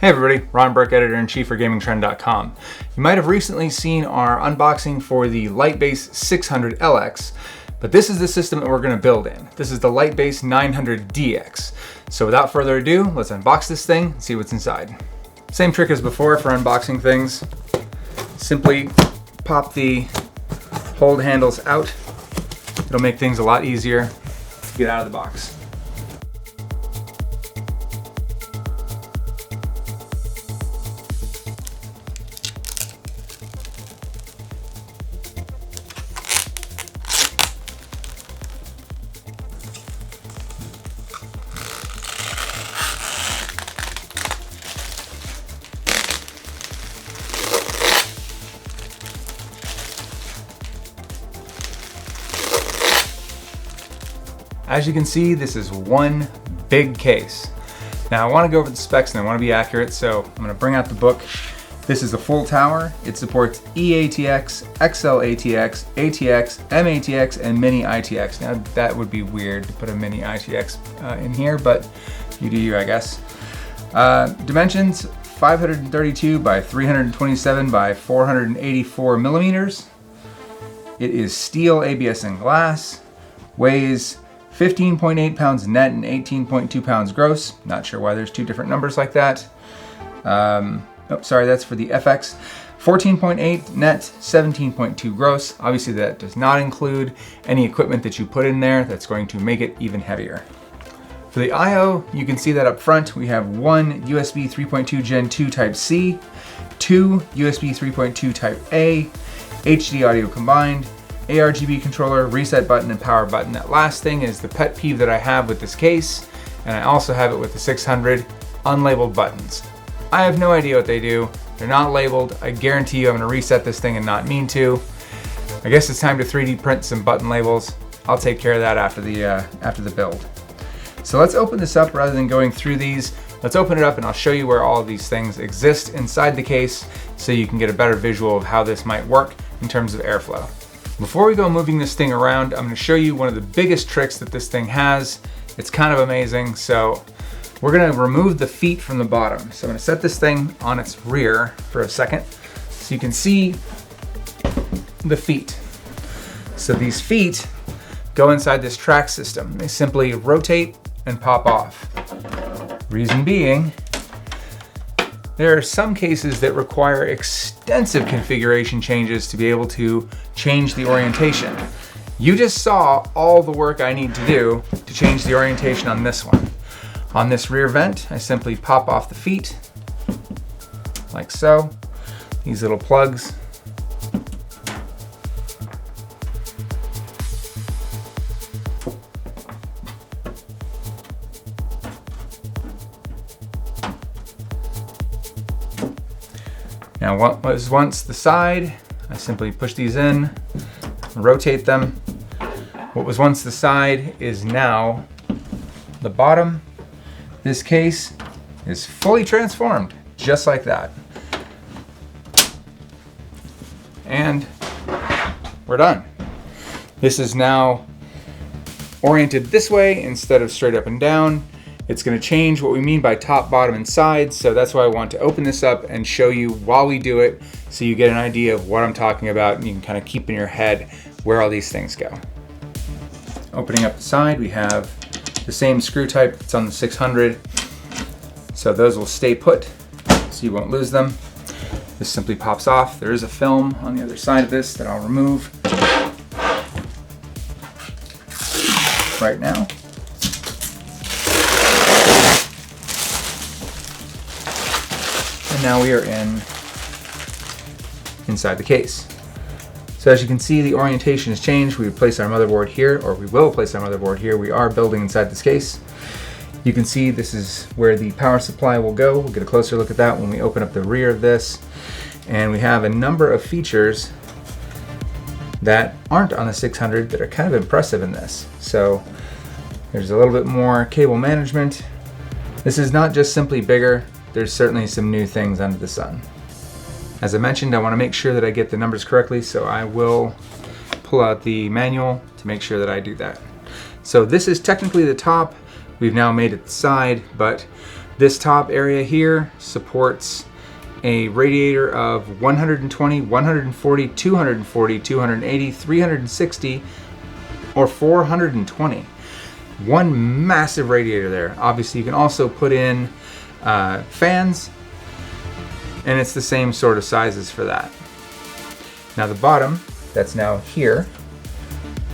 Hey everybody, Ron Burke, Editor-in-Chief for Gamingtrend.com. You might have recently seen our unboxing for the Lightbase 600LX, but this is the system that we're going to build in. This is the Lightbase 900DX. So without further ado, let's unbox this thing and see what's inside. Same trick as before for unboxing things. Simply pop the hold handles out. It'll make things a lot easier to get out of the box. As you can see, this is one big case. Now I want to go over the specs and I want to be accurate, so I'm going to bring out the book. This is a full tower. It supports eATX, XLATX, ATX, MATX, and Mini ITX. Now that would be weird to put a Mini ITX in here, but you do you, I guess. Dimensions, 532 by 327 by 484 millimeters. It is steel, ABS, and glass. Weighs 15.8 pounds net and 18.2 pounds gross. Not sure why there's two different numbers like that. Sorry, that's for the FX. 14.8 net, 17.2 gross. Obviously that does not include any equipment that you put in there that's going to make it even heavier. For the I/O, you can see that up front we have one USB 3.2 Gen 2 Type C, two USB 3.2 Type A, HD audio combined, ARGB controller, reset button, and power button. That last thing is the pet peeve that I have with this case, and I also have it with the 600 unlabeled buttons. I have no idea what they do. They're not labeled. I guarantee you I'm going to reset this thing and not mean to. I guess it's time to 3D print some button labels. I'll take care of that after the build. So let's open this up rather than going through these. Let's open it up and I'll show you where all of these things exist inside the case so you can get a better visual of how this might work in terms of airflow. Before we go moving this thing around, I'm going to show you one of the biggest tricks that this thing has. It's kind of amazing. So we're going to remove the feet from the bottom. So I'm going to set this thing on its rear for a second so you can see the feet. So these feet go inside this track system. They simply rotate and pop off. Reason being, there are some cases that require extensive configuration changes to be able to change the orientation. You just saw all the work I need to do to change the orientation on this one. On this rear vent, I simply pop off the feet, like so. These little plugs. Now what was once the side, I simply push these in, rotate them. What was once the side is now the bottom. This case is fully transformed, just like that. And we're done. This is now oriented this way instead of straight up and down. It's going to change what we mean by top, bottom, and sides, so that's why I want to open this up and show you while we do it so you get an idea of what I'm talking about and you can kind of keep in your head where all these things go. Opening up the side, we have the same screw type that's on the 600, so those will stay put so you won't lose them. This simply pops off. There is a film on the other side of this that I'll remove right now. Now we are inside the case. So as you can see, the orientation has changed. We place our motherboard here, or we will place our motherboard here. We are building inside this case. You can see this is where the power supply will go. We'll get a closer look at that when we open up the rear of this. And we have a number of features that aren't on the 600 that are kind of impressive in this. So there's a little bit more cable management. This is not just simply bigger. There's certainly some new things under the sun. As I mentioned, I want to make sure that I get the numbers correctly, so I will pull out the manual to make sure that I do that. So this is technically the top. We've now made it the side, but This top area here supports a radiator of 120, 140, 240, 280, 360, or 420. One massive radiator there. Obviously, you can also put in fans, and it's the same sort of sizes for that. Now the bottom, that's now here,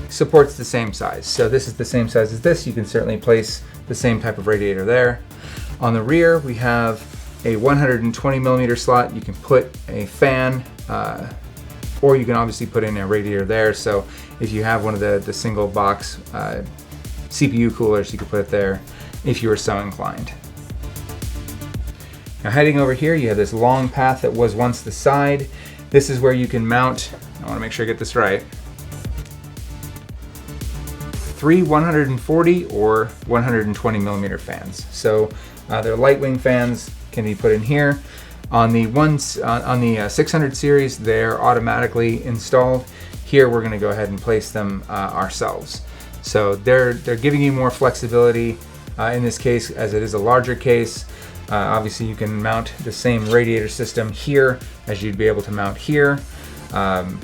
supports the same size. So this is the same size as this. You can certainly place the same type of radiator there. On the rear, we have a 120 millimeter slot. You can put a fan, or you can obviously put in a radiator there. So if you have one of the single box CPU coolers, you could put it there if you were so inclined. Now heading over here, you have this long path that was once the side. This is where you can mount, I want to make sure I get this right, 3 140 or 120 millimeter fans. So they're light wing fans, can be put in here. On the 600 series, they're automatically installed. Here we're going to go ahead and place them ourselves. So they're giving you more flexibility in this case, as it is a larger case. Obviously you can mount the same radiator system here as you'd be able to mount here. And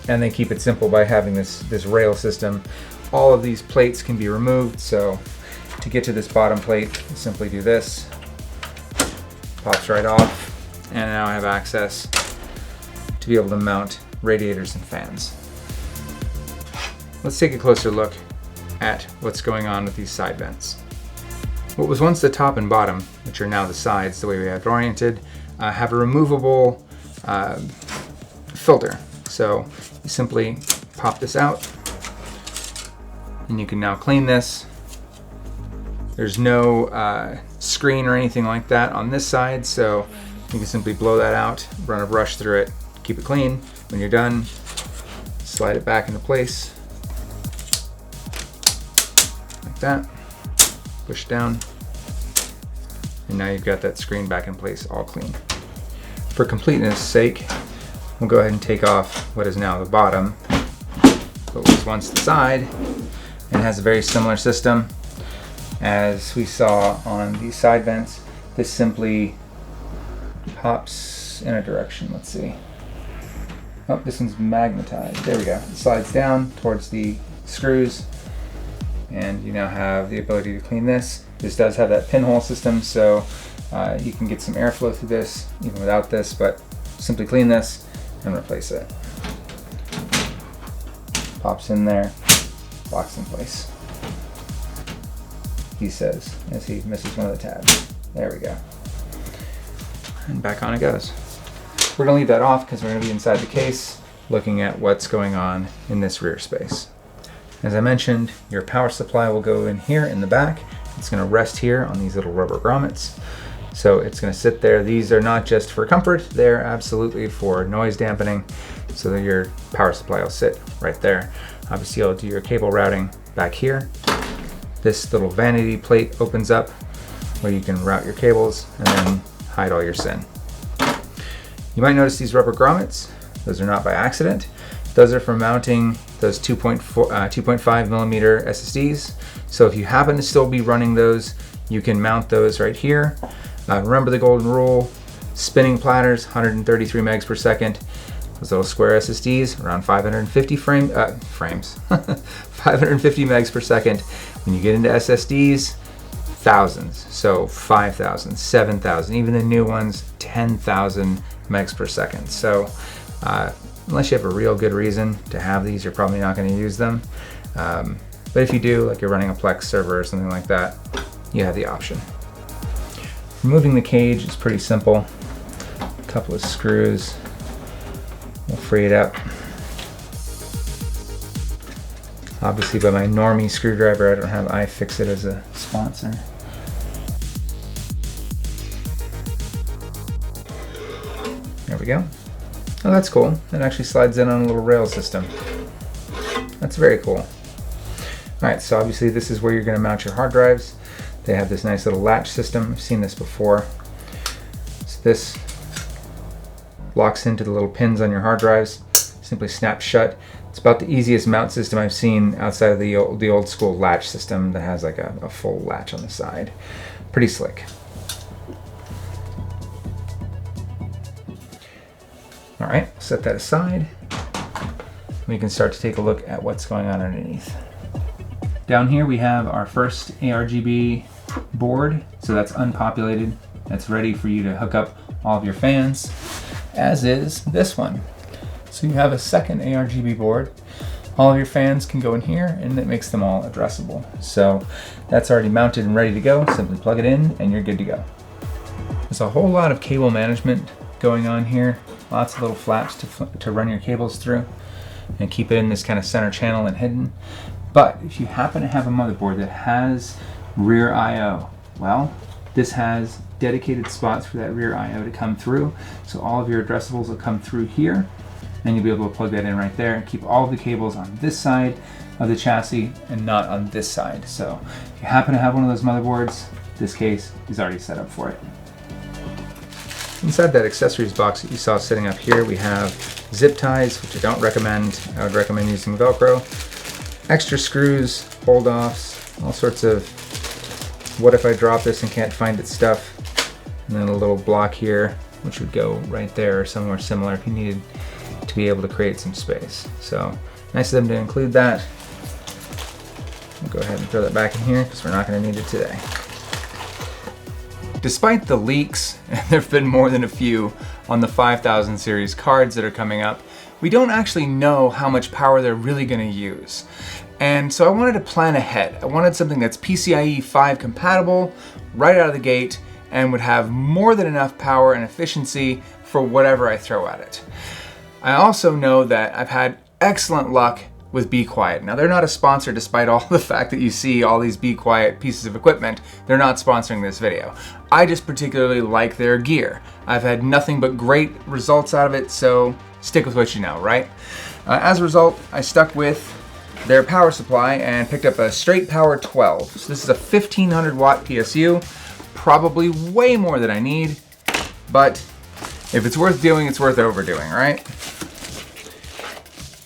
they keep it simple by having this rail system. All of these plates can be removed, so to get to this bottom plate, simply do this. Pops right off, and now I have access to be able to mount radiators and fans. Let's take a closer look at what's going on with these side vents. What was once the top and bottom, which are now the sides, the way we have it oriented, have a removable filter. So you simply pop this out, and you can now clean this. There's no screen or anything like that on this side, so you can simply blow that out, run a brush through it, keep it clean. When you're done, slide it back into place, like that, push down, and now you've got that screen back in place, all clean. For completeness sake, we'll go ahead and take off what is now the bottom, what was once the side, and has a very similar system as we saw on these side vents. This simply pops in a direction, let's see. Oh, this one's magnetized, there we go. It slides down towards the screws, and you now have the ability to clean this. This does have that pinhole system, so you can get some airflow through this even without this, but simply clean this and replace it. Pops in there, locks in place, he says, as he misses one of the tabs. There we go. And back on it goes. We're gonna leave that off because we're gonna be inside the case looking at what's going on in this rear space. As I mentioned, your power supply will go in here in the back. It's gonna rest here on these little rubber grommets. So it's gonna sit there. These are not just for comfort, they're absolutely for noise dampening, so that your power supply will sit right there. Obviously you'll do your cable routing back here. This little vanity plate opens up where you can route your cables and then hide all your SIN. You might notice these rubber grommets. Those are not by accident. Those are for mounting those 2.5 millimeter SSDs. So if you happen to still be running those, you can mount those right here. Remember the golden rule, spinning platters, 133 megs per second. Those little square SSDs, around 550 frames, 550 megs per second. When you get into SSDs, thousands. So 5,000, 7,000, even the new ones, 10,000 megs per second. So unless you have a real good reason to have these, you're probably not going to use them. But if you do, like you're running a Plex server or something like that, you have the option. Removing the cage is pretty simple. A couple of screws will free it up. Obviously by my normie screwdriver, I don't have iFixit as a sponsor. There we go. Oh, that's cool. It actually slides in on a little rail system. That's very cool. All right, so obviously this is where you're gonna mount your hard drives. They have this nice little latch system. I've seen this before. So this locks into the little pins on your hard drives, simply snaps shut. It's about the easiest mount system I've seen outside of the old school latch system that has like a full latch on the side. Pretty slick. All right, set that aside. We can start to take a look at what's going on underneath. Down here we have our first ARGB board, so that's unpopulated. That's ready for you to hook up all of your fans, as is this one. So you have a second ARGB board. All of your fans can go in here, and it makes them all addressable. So that's already mounted and ready to go. Simply plug it in and you're good to go. There's a whole lot of cable management going on here. Lots of little flaps to run your cables through and keep it in this kind of center channel and hidden. But if you happen to have a motherboard that has rear I/O, well, this has dedicated spots for that rear I/O to come through. So all of your addressables will come through here, and you'll be able to plug that in right there and keep all of the cables on this side of the chassis and not on this side. So if you happen to have one of those motherboards, this case is already set up for it. Inside that accessories box that you saw sitting up here, we have zip ties, which I don't recommend. I would recommend using Velcro. Extra screws, hold-offs, all sorts of what if I drop this and can't find it stuff. And then a little block here, which would go right there or somewhere similar if you needed to be able to create some space. So nice of them to include that. We'll go ahead and throw that back in here because we're not going to need it today. Despite the leaks, and there have been more than a few on the 5000 series cards that are coming up, we don't actually know how much power they're really going to use. And so I wanted to plan ahead. I wanted something that's PCIe 5 compatible right out of the gate and would have more than enough power and efficiency for whatever I throw at it. I also know that I've had excellent luck with Be Quiet. Now, they're not a sponsor, despite all the fact that you see all these Be Quiet pieces of equipment. They're not sponsoring this video. I just particularly like their gear. I've had nothing but great results out of it, so stick with what you know, right? As a result, I stuck with their power supply and picked up a straight power 12. So this is a 1500 watt PSU, probably way more than I need, but if it's worth doing, it's worth overdoing, right?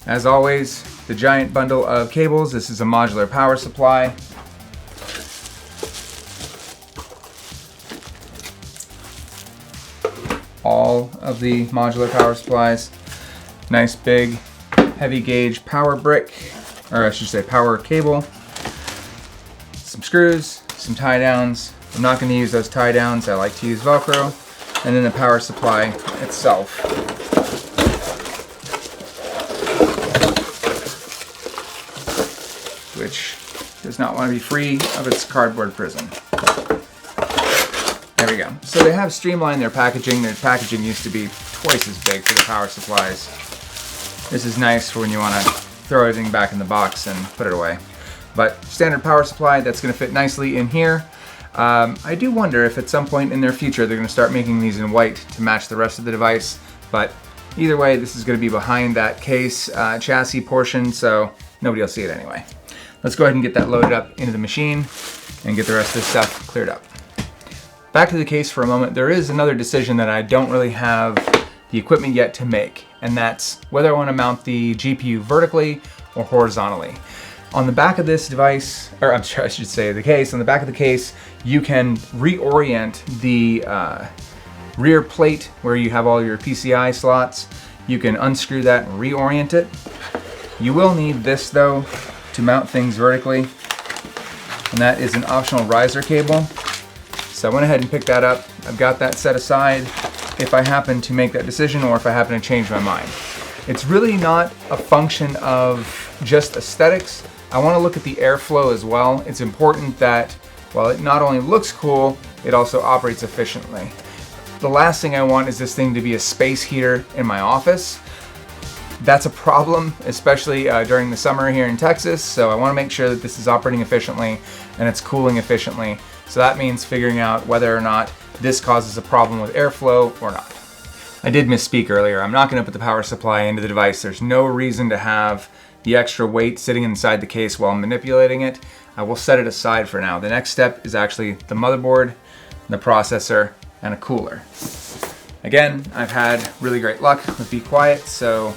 As always, the giant bundle of cables. This is a modular power supply. All of the modular power supplies. Nice big heavy gauge power brick, or I should say power cable. Some screws, some tie downs. I'm not going to use those tie downs. I like to use Velcro. And then the power supply itself. Which does not want to be free of its cardboard prison. There we go. So they have streamlined their packaging. Their packaging used to be twice as big for the power supplies. This is nice for when you want to throw everything back in the box and put it away. But standard power supply, that's going to fit nicely in here. I do wonder if at some point in their future they're going to start making these in white to match the rest of the device. But either way, this is going to be behind that case chassis portion, so nobody will see it anyway. Let's go ahead and get that loaded up into the machine and get the rest of this stuff cleared up. Back to the case for a moment. There is another decision that I don't really have the equipment yet to make, and that's whether I want to mount the GPU vertically or horizontally. On the back of this device, or I'm sorry, I should say the case, on the back of the case, you can reorient the rear plate where you have all your PCI slots. You can unscrew that and reorient it. You will need this though to mount things vertically, and that is an optional riser cable. So I went ahead and picked that up. I've got that set aside if I happen to make that decision or if I happen to change my mind. It's really not a function of just aesthetics. I want to look at the airflow as well. It's important that while it not only looks cool, it also operates efficiently. The last thing I want is this thing to be a space heater in my office. That's a problem, especially during the summer here in Texas, so I want to make sure that this is operating efficiently and it's cooling efficiently. So that means figuring out whether or not this causes a problem with airflow or not. I did misspeak earlier. I'm not going to put the power supply into the device. There's no reason to have the extra weight sitting inside the case while manipulating it. I will set it aside for now. The next step is actually the motherboard, the processor, and a cooler. Again, I've had really great luck with Be Quiet, so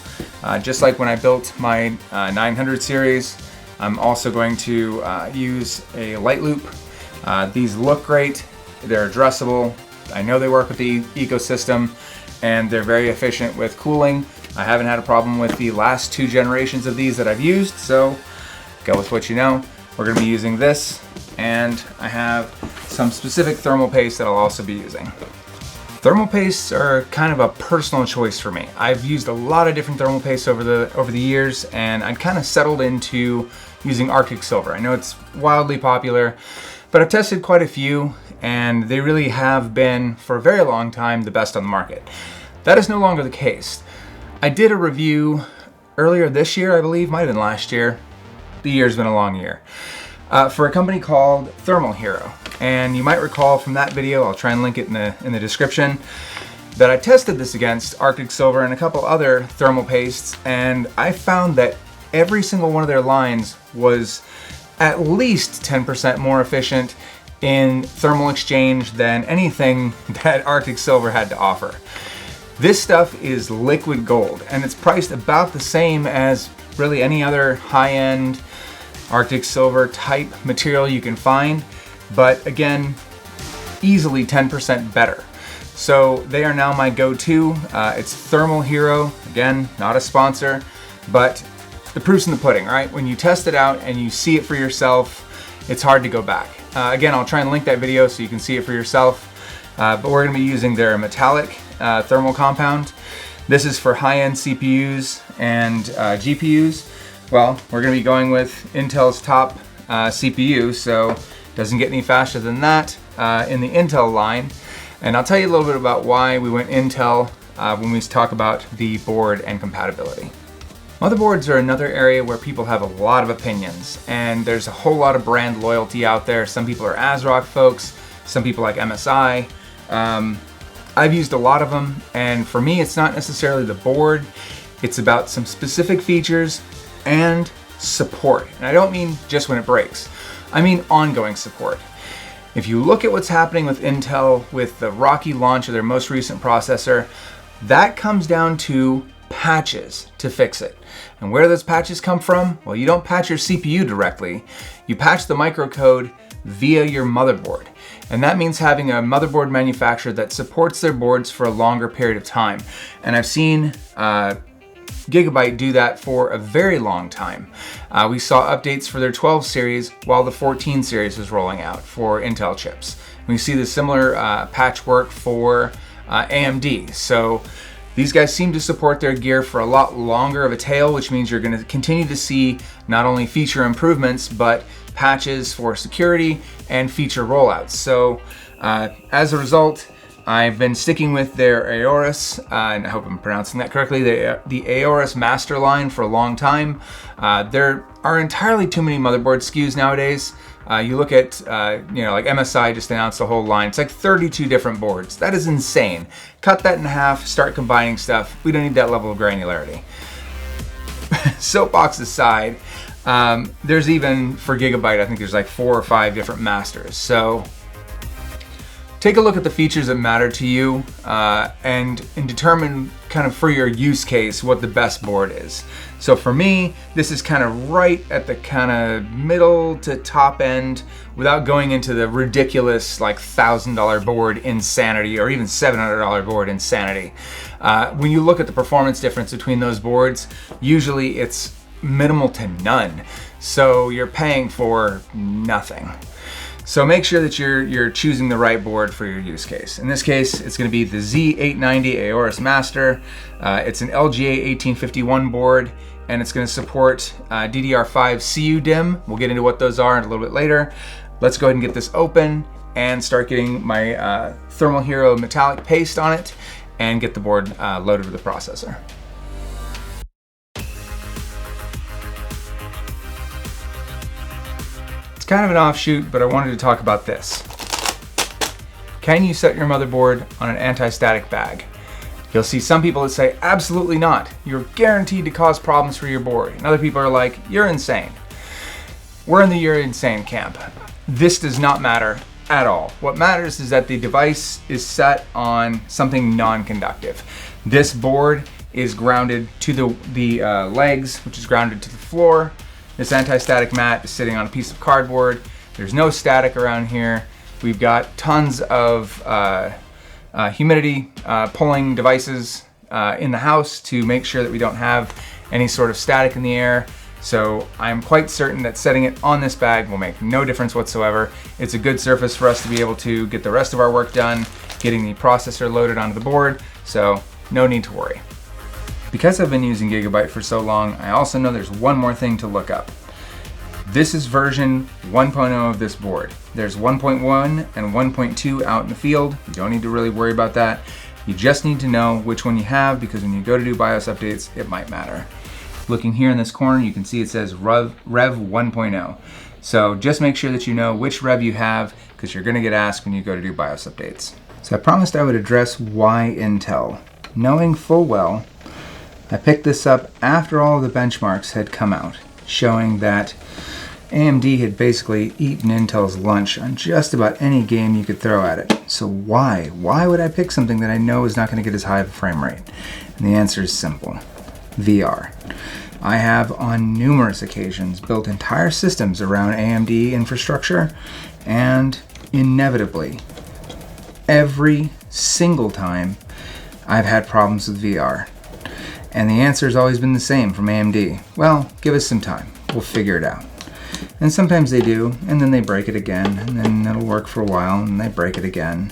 just like when I built my 900 series, I'm also going to use a light loop. These look great, they're addressable, I know they work with the ecosystem and they're very efficient with cooling. I haven't had a problem with the last 2 generations of these that I've used, so go with what you know. We're gonna be using this, and I have some specific thermal paste that I'll also be using. Thermal pastes are kind of a personal choice for me. I've used a lot of different thermal pastes over the years, and I've kind of settled into using Arctic Silver. I know it's wildly popular, but I've tested quite a few, and they really have been, for a very long time, the best on the market. That is no longer the case. I did a review earlier this year, I believe, might have been last year. The year's been a long year. For a company called Thermal Hero. And you might recall from that video, I'll try and link it in the description, that I tested this against Arctic Silver and a couple other thermal pastes, and I found that every single one of their lines was at least 10% more efficient in thermal exchange than anything that Arctic Silver had to offer. This stuff is liquid gold, and it's priced about the same as really any other high-end Arctic Silver type material you can find, but again, easily 10% better. So they are now my go-to. It's Thermal Hero, again, not a sponsor, but the proof's in the pudding, right? When you test it out and you see it for yourself, it's hard to go back. Again, I'll try and link that video so you can see it for yourself, but we're gonna be using their metallic thermal compound. This is for high-end CPUs and GPUs. Well, we're gonna be going with Intel's top CPU, so it doesn't get any faster than that in the Intel line. And I'll tell you a little bit about why we went Intel when we talk about the board and compatibility. Motherboards are another area where people have a lot of opinions, and there's a whole lot of brand loyalty out there. Some people are ASRock folks, some people like MSI. I've used a lot of them, and for me, it's not necessarily the board. It's about some specific features and support. And I don't mean just when it breaks. I mean ongoing support. If you look at what's happening with Intel with the rocky launch of their most recent processor, that comes down to patches to fix it. And where do those patches come from? Well, you don't patch your CPU directly. You patch the microcode via your motherboard. And that means having a motherboard manufacturer that supports their boards for a longer period of time. And I've seen GIGABYTE do that for a very long time. We saw updates for their 12 series while the 14 series was rolling out for Intel chips. We see the similar patchwork for AMD. So these guys seem to support their gear for a lot longer of a tail, which means you're going to continue to see not only feature improvements, but patches for security and feature rollouts. So as a result, I've been sticking with their AORUS, and I hope I'm pronouncing that correctly, the AORUS Master line for a long time. There are entirely too many motherboard SKUs nowadays. You look at, like MSI just announced a whole line. It's like 32 different boards. That is insane. Cut that in half, start combining stuff. We don't need that level of granularity. Soapbox aside, there's even, for GIGABYTE, I think there's like 4 or 5 different masters. So take a look at the features that matter to you and determine kind of for your use case what the best board is. So for me, this is kind of right at the kind of middle to top end without going into the ridiculous like $1,000 board insanity or even $700 board insanity. When you look at the performance difference between those boards, usually it's minimal to none. So you're paying for nothing. So make sure that you're choosing the right board for your use case. In this case, it's going to be the Z890 AORUS Master. It's an LGA 1851 board, and it's going to support DDR5 CUDIMM. We'll get into what those are a little bit later. Let's go ahead and get this open and start getting my Thermal Hero metallic paste on it and get the board loaded with the processor. It's kind of an offshoot, but I wanted to talk about this. Can you set your motherboard on an anti-static bag? You'll see some people that say, absolutely not. You're guaranteed to cause problems for your board. And other people are like, you're insane. We're in the you're insane camp. This does not matter at all. What matters is that the device is set on something non-conductive. This board is grounded to the legs, which is grounded to the floor. This anti-static mat is sitting on a piece of cardboard. There's no static around here. We've got tons of humidity pulling devices in the house to make sure that we don't have any sort of static in the air. So I'm quite certain that setting it on this bag will make no difference whatsoever. It's a good surface for us to be able to get the rest of our work done, getting the processor loaded onto the board, so no need to worry. Because I've been using Gigabyte for so long, I also know there's one more thing to look up. This is version 1.0 of this board. There's 1.1 and 1.2 out in the field. You don't need to really worry about that. You just need to know which one you have, because when you go to do BIOS updates, it might matter. Looking here in this corner, you can see it says Rev 1.0. So just make sure that you know which Rev you have, because you're going to get asked when you go to do BIOS updates. So I promised I would address why Intel. Knowing full well, I picked this up after all of the benchmarks had come out, showing that AMD had basically eaten Intel's lunch on just about any game you could throw at it. So why? Why would I pick something that I know is not going to get as high of a frame rate? And the answer is simple. VR. I have on numerous occasions built entire systems around AMD infrastructure, and inevitably, every single time, I've had problems with VR. And the answer has always been the same from AMD. Well, give us some time. We'll figure it out. And sometimes they do, and then they break it again, and then it'll work for a while, and they break it again.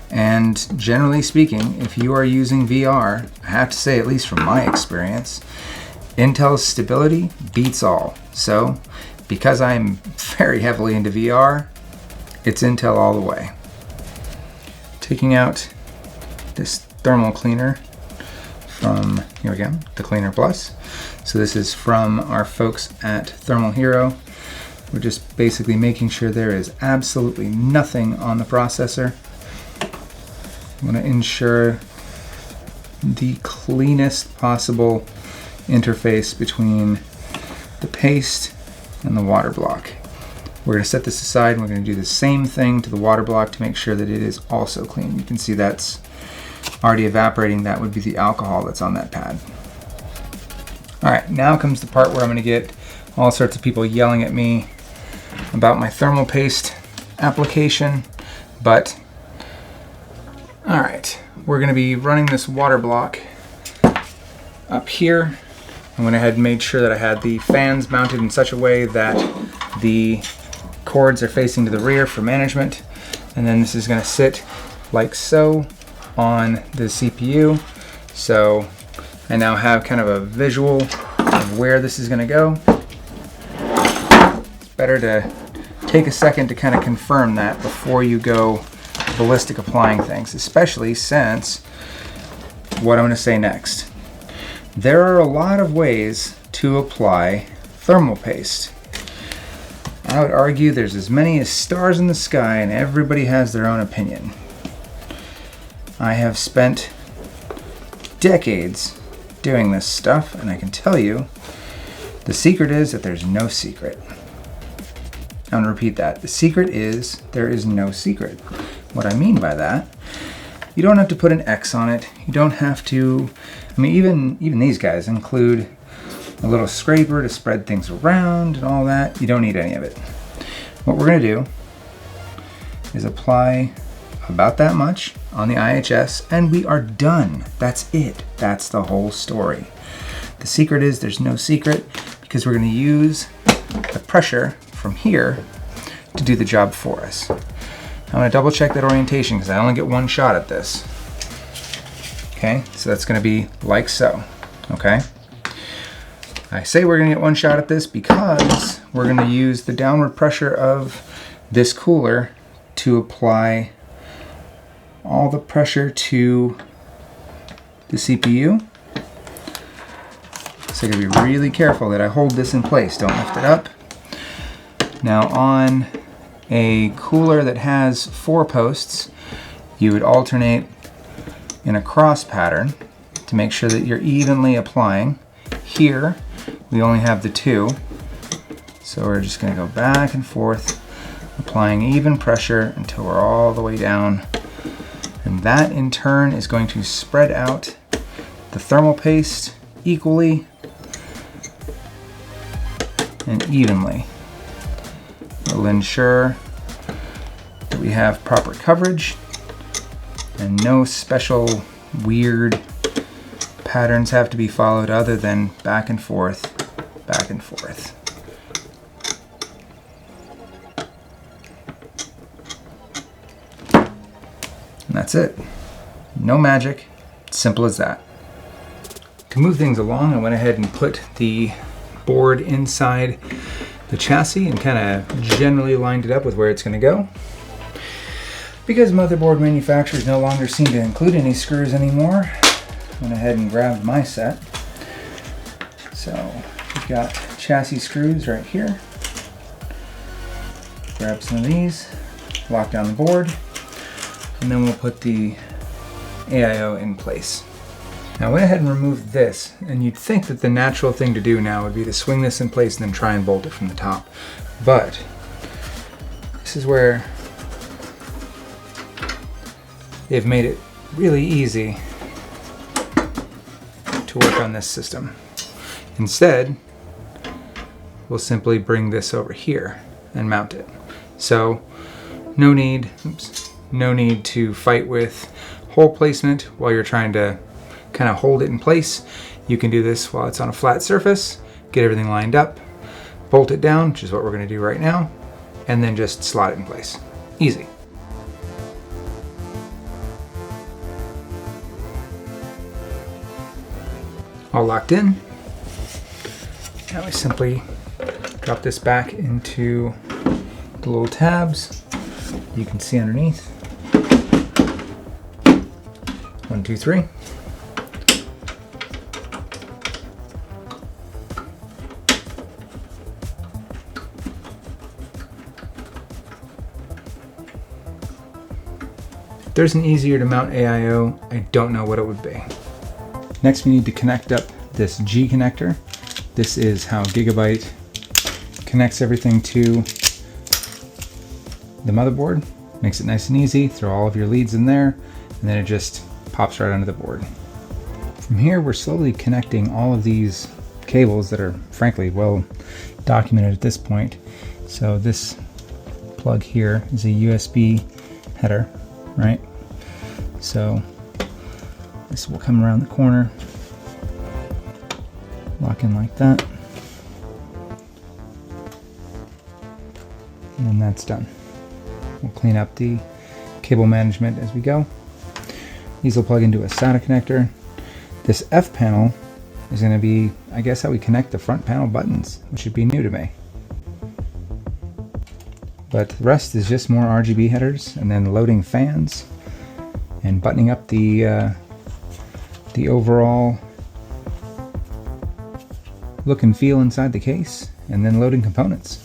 And generally speaking, if you are using VR, I have to say, at least from my experience, Intel's stability beats all. So, because I'm very heavily into VR, it's Intel all the way. Taking out this thermal cleaner from, here we go, the Cleaner Plus. So this is from our folks at Thermal Hero. We're just basically making sure there is absolutely nothing on the processor. I want to ensure the cleanest possible interface between the paste and the water block. We're going to set this aside, and we're going to do the same thing to the water block to make sure that it is also clean. You can see that's already evaporating. That would be the alcohol that's on that pad. All right, now comes the part where I'm going to get all sorts of people yelling at me about my thermal paste application, but all right, we're going to be running this water block up here. I went ahead and made sure that I had the fans mounted in such a way that the cords are facing to the rear for management, and then this is going to sit like so on the CPU. So I now have kind of a visual of where this is going to go. It's better to take a second to kind of confirm that before you go ballistic applying things, especially since what I'm going to say next. There are a lot of ways to apply thermal paste. I would argue there's as many as stars in the sky, and everybody has their own opinion. I have spent decades doing this stuff, and I can tell you the secret is that there's no secret. I'm going to repeat that. The secret is there is no secret. What I mean by that, you don't have to put an X on it. You don't have to, I mean, even these guys include a little scraper to spread things around and all that. You don't need any of it. What we're going to do is apply about that much on the IHS, and we are done. That's it. That's the whole story. The secret is there's no secret, because we're going to use the pressure from here to do the job for us. I'm going to double check that orientation because I only get one shot at this. Okay, so that's going to be like so. Okay. I say we're going to get one shot at this because we're going to use the downward pressure of this cooler to apply all the pressure to the CPU. So I gotta be really careful that I hold this in place, don't lift it up. Now on a cooler that has 4 posts, you would alternate in a cross pattern to make sure that you're evenly applying. Here, we only have the 2, so we're just gonna go back and forth, applying even pressure until we're all the way down. And that in turn is going to spread out the thermal paste equally and evenly. It'll ensure that we have proper coverage and no special weird patterns have to be followed other than back and forth, back and forth. And that's it. No magic, simple as that. To move things along, I went ahead and put the board inside the chassis and kind of generally lined it up with where it's going to go. Because motherboard manufacturers no longer seem to include any screws anymore, I went ahead and grabbed my set. So we've got chassis screws right here. Grab some of these, lock down the board, and then we'll put the AIO in place. Now I went ahead and removed this, and you'd think that the natural thing to do now would be to swing this in place and then try and bolt it from the top. But this is where they've made it really easy to work on this system. Instead, we'll simply bring this over here and mount it. So no need to fight with hole placement while you're trying to kind of hold it in place. You can do this while it's on a flat surface, get everything lined up, bolt it down, which is what we're going to do right now, and then just slot it in place. Easy. All locked in. Now we simply drop this back into the little tabs you can see underneath. 1, 2, 3. If there's an easier to mount AIO, I don't know what it would be. Next we need to connect up this G connector. This is how GIGABYTE connects everything to the motherboard. Makes it nice and easy, throw all of your leads in there, and then it just pops right onto the board. From here we're slowly connecting all of these cables that are frankly well documented at this point. So this plug here is a USB header, right? So this will come around the corner, lock in like that, and that's done. We'll clean up the cable management as we go. These will plug into a SATA connector. This F panel is going to be, I guess, how we connect the front panel buttons, which should be new to me. But the rest is just more RGB headers, and then loading fans, and buttoning up the overall look and feel inside the case, and then loading components.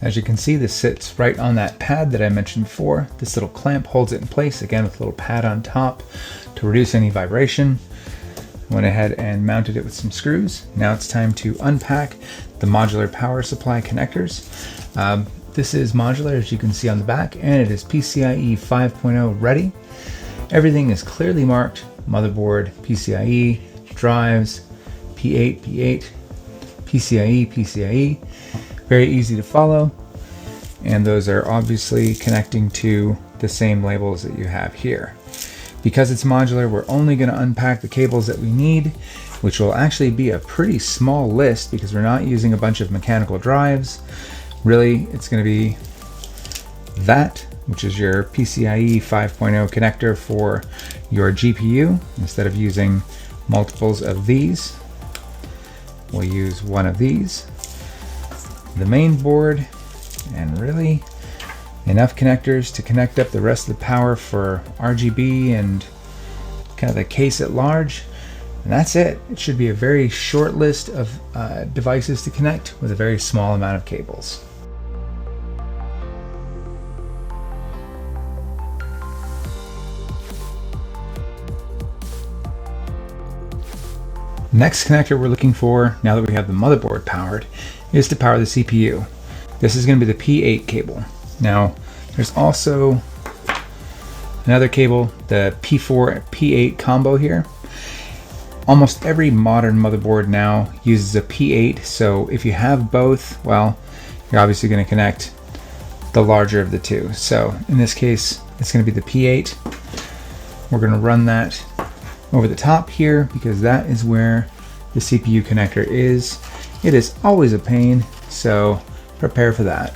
As you can see, this sits right on that pad that I mentioned before. This little clamp holds it in place, again with a little pad on top to reduce any vibration. Went ahead and mounted it with some screws. Now it's time to unpack the modular power supply connectors. This is modular, as you can see on the back, and it is PCIe 5.0 ready. Everything is clearly marked: motherboard, PCIe, drives, P8, P8, PCIe, PCIe. Very easy to follow, and those are obviously connecting to the same labels that you have here. Because it's modular, we're only going to unpack the cables that we need, which will actually be a pretty small list because we're not using a bunch of mechanical drives. Really, it's going to be that, which is your PCIe 5.0 connector for your GPU. Instead of using multiples of these, we'll use one of these. The main board, and really enough connectors to connect up the rest of the power for RGB and kind of the case at large. And that's it. It should be a very short list of devices to connect with a very small amount of cables. Next connector we're looking for, now that we have the motherboard powered, is to power the CPU. This is going to be the P8 cable. Now, there's also another cable, the P4 P8 combo here. Almost every modern motherboard now uses a P8, so if you have both, well, you're obviously going to connect the larger of the two. So in this case, it's going to be the P8. We're going to run that over the top here because that is where the CPU connector is. It is always a pain, so prepare for that.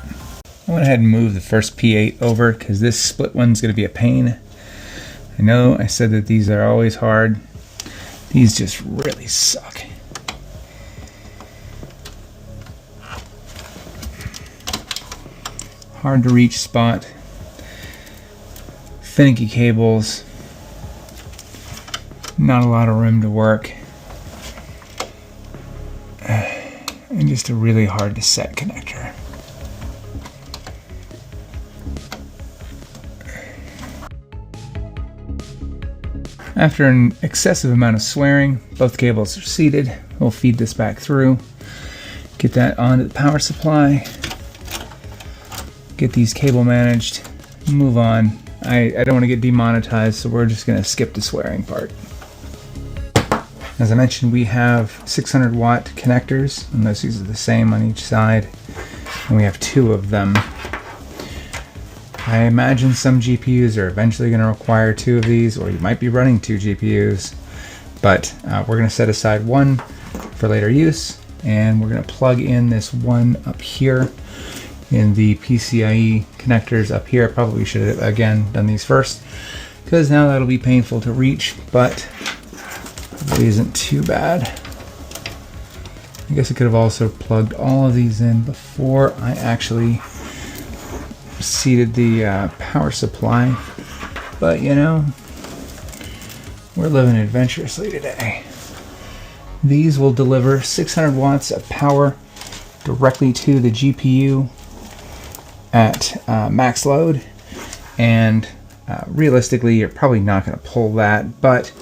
I went ahead and moved the first P8 over because this split one's going to be a pain. I know I said that these are always hard. These just really suck. Hard to reach spot. Finicky cables. Not a lot of room to work. And just a really hard to set connector. After an excessive amount of swearing, both cables are seated. We'll feed this back through. Get that onto the power supply. Get these cable managed. Move on. I don't want to get demonetized, so we're just going to skip the swearing part. As I mentioned, we have 600 watt connectors, and those are the same on each side, and we have 2 of them. I imagine some GPUs are eventually going to require 2 of these, or you might be running 2 GPUs, but we're going to set aside 1 for later use, and we're going to plug in this one up here in the PCIe connectors up here. Probably should have, again, done these first, because now that'll be painful to reach, but it isn't too bad. I guess I could have also plugged all of these in before I actually seated the power supply, but you know, we're living adventurously today. These will deliver 600 watts of power directly to the GPU at max load, and realistically you're probably not going to pull that, but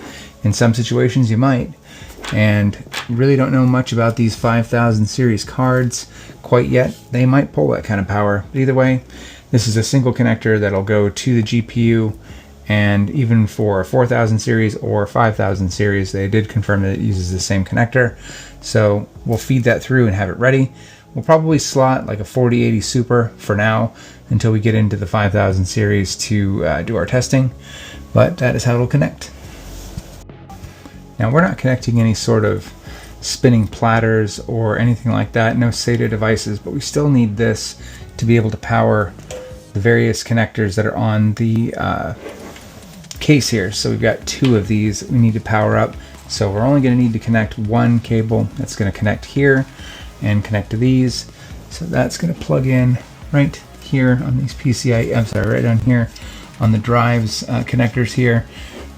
in some situations you might, and really don't know much about these 5000 series cards quite yet. They might pull that kind of power, but either way, this is a single connector that'll go to the GPU, and even for 4000 series or 5000 series, they did confirm that it uses the same connector. So we'll feed that through and have it ready. We'll probably slot like a 4080 Super for now until we get into the 5000 series to do our testing, but that is how it'll connect. Now we're not connecting any sort of spinning platters or anything like that, no SATA devices, but we still need this to be able to power the various connectors that are on the case here. So we've got 2 of these we need to power up. So we're only going to need to connect 1 cable that's going to connect here and connect to these. So that's going to plug in right here on these PCIe, I'm sorry, right down here on the drives connectors here.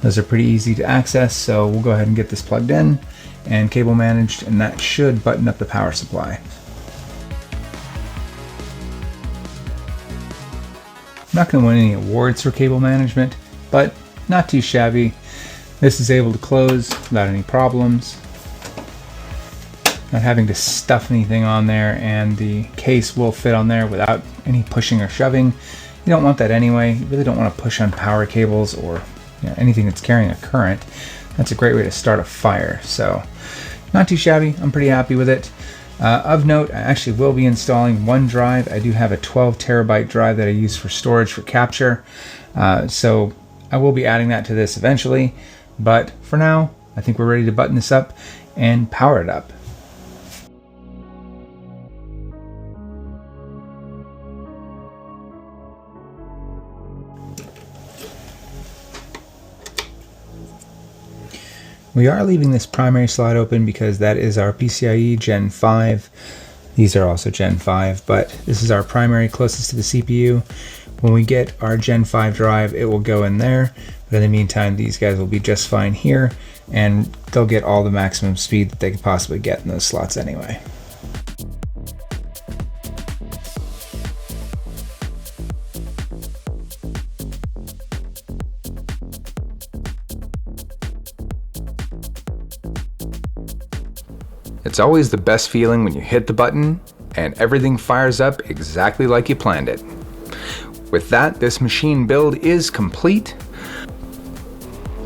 Those are pretty easy to access, so we'll go ahead and get this plugged in and cable managed, and that should button up the power supply. I'm not going to win any awards for cable management, but not too shabby. This is able to close without any problems, not having to stuff anything on there, and the case will fit on there without any pushing or shoving. You don't want that anyway. You really don't want to push on power cables or anything that's carrying a current. That's a great way to start a fire. So not too shabby. I'm pretty happy with it. Of note, I actually will be installing 1 drive. I do have a 12 terabyte drive that I use for storage for capture. So I will be adding that to this eventually. But for now, I think we're ready to button this up and power it up. We are leaving this primary slot open because that is our PCIe Gen 5. These are also Gen 5, but this is our primary closest to the CPU. When we get our Gen 5 drive, it will go in there. But in the meantime, these guys will be just fine here, and they'll get all the maximum speed that they could possibly get in those slots anyway. It's always the best feeling when you hit the button and everything fires up exactly like you planned it. With that, this machine build is complete.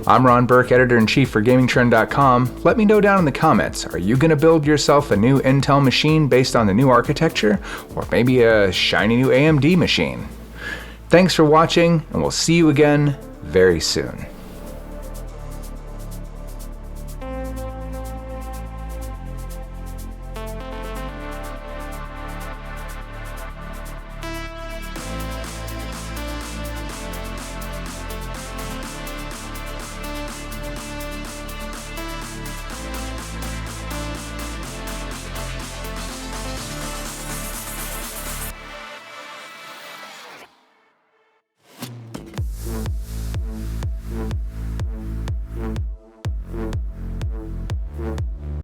I'm Ron Burke, Editor-in-Chief for Gamingtrend.com. Let me know down in the comments, are you going to build yourself a new Intel machine based on the new architecture, or maybe a shiny new AMD machine? Thanks for watching, and we'll see you again very soon.